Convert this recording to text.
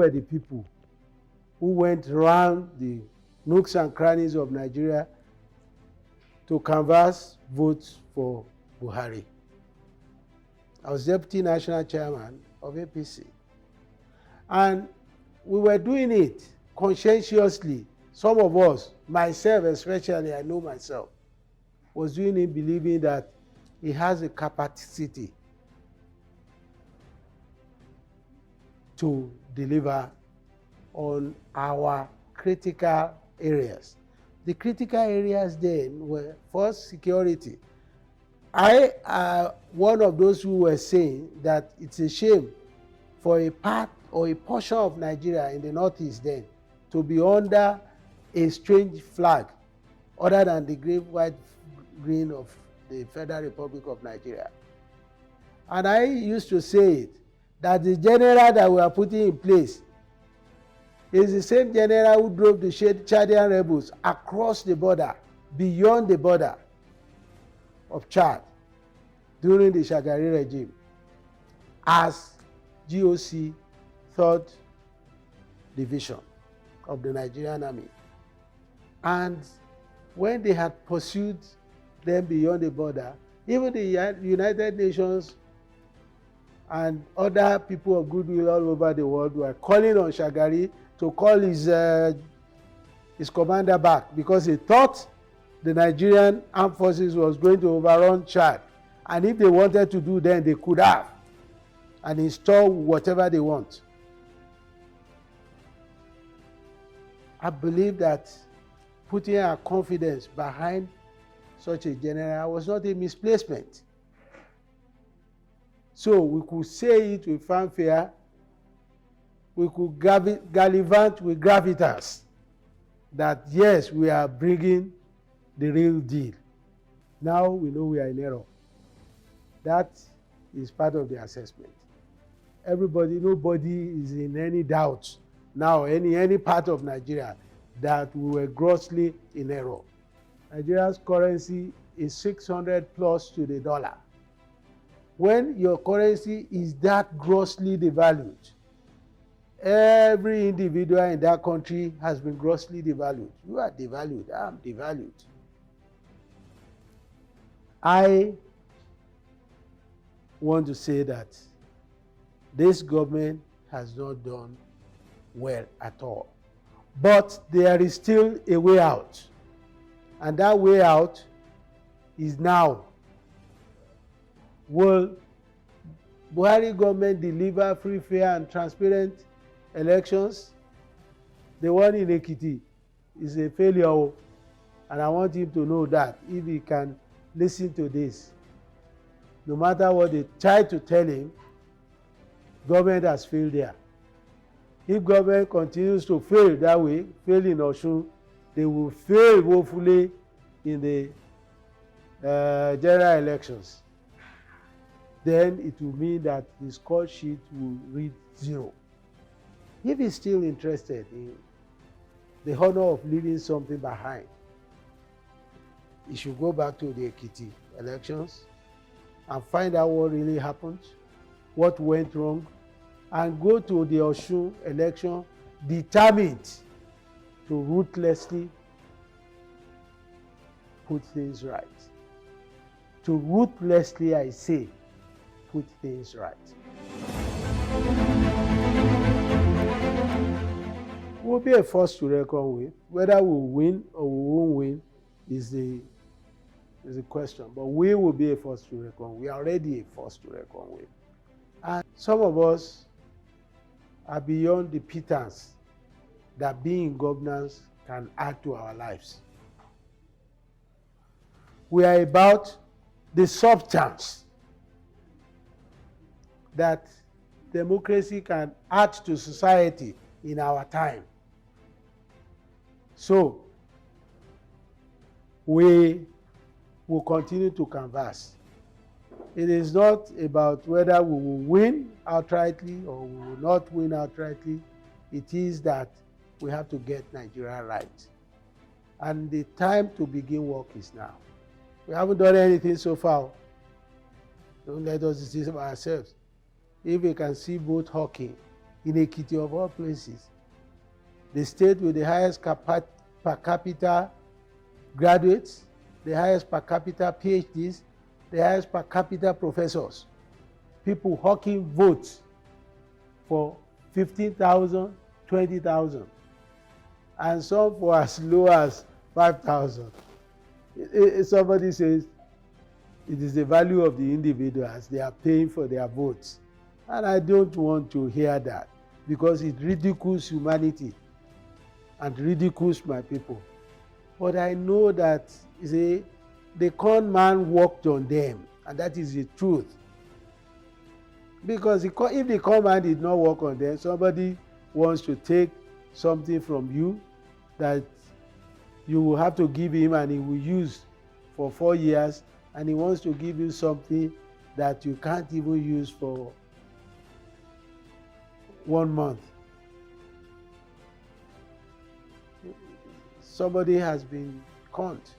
were the people who went around the nooks and crannies of Nigeria to canvass votes for Buhari. I was deputy national chairman of APC. And we were doing it conscientiously. Some of us, myself especially, I know myself, was doing it believing that he has a capacity to deliver on our critical areas. The critical areas then were first security. I am one of those who were saying that it's a shame for a part or a portion of Nigeria in the northeast then to be under a strange flag other than the green, white, green of the Federal Republic of Nigeria. And I used to say it, that the general that we are putting in place is the same general who drove the Chadian rebels across the border, beyond the border of Chad during the Shagari regime as GOC 3rd Division of the Nigerian Army. And when they had pursued them beyond the border, even the United Nations and other people of goodwill all over the world were calling on Shagari to call his commander back, because he thought the Nigerian armed forces was going to overrun Chad. And if they wanted to do, then they could have and install whatever they want. I believe that putting our confidence behind such a general was not a misplacement. So we could say it with fanfare, we could gallivant with gravitas that yes, we are bringing the real deal. Now we know we are in error. That is part of the assessment. Everybody, nobody is in any doubt now, any part of Nigeria, that we were grossly in error. Nigeria's currency is 600 plus to the dollar. When your currency is that grossly devalued, every individual in that country has been grossly devalued. You are devalued, I am devalued. I want to say that this government has not done well at all. But there is still a way out. And that way out is now. Will Buhari government deliver free, fair, and transparent elections? The one in Ekiti is a failure, and I want him to know that if he can listen to this. No matter what they try to tell him, government has failed there. If government continues to fail that way, fail in Osun, they will fail woefully in the general elections. Then it will mean that the score sheet will read 0. If he's still interested in the honor of leaving something behind, he should go back to the Ekiti elections and find out what really happened, what went wrong, and go to the Osun election determined to ruthlessly put things right. To ruthlessly, I say, put things right. We'll be a force to reckon with. Whether we'll win or we won't win is the question. But we will be a force to reckon with. We are already a force to reckon with. And some of us are beyond the pittance that being in governance can add to our lives. We are about the substance that democracy can add to society in our time. So, we will continue to canvass. It is not about whether we will win outrightly or we will not win outrightly. It is that we have to get Nigeria right. And the time to begin work is now. We haven't done anything so far. Don't let us deceive ourselves. If we can see both hawking in Ekiti of all places, the state with the highest per capita graduates, the highest per capita PhDs, the highest per capita professors, people hawking votes for 15,000, 20,000, and some for as low as 5,000. Somebody says it is the value of the individuals they are paying for their votes. And I don't want to hear that, because it ridicules humanity and ridicules my people. But I know that the con man worked on them, and that is the truth. Because if the con man did not work on them, somebody wants to take something from you that you will have to give him and he will use for 4 years, and he wants to give you something that you can't even use for 1 month. Somebody has been conned.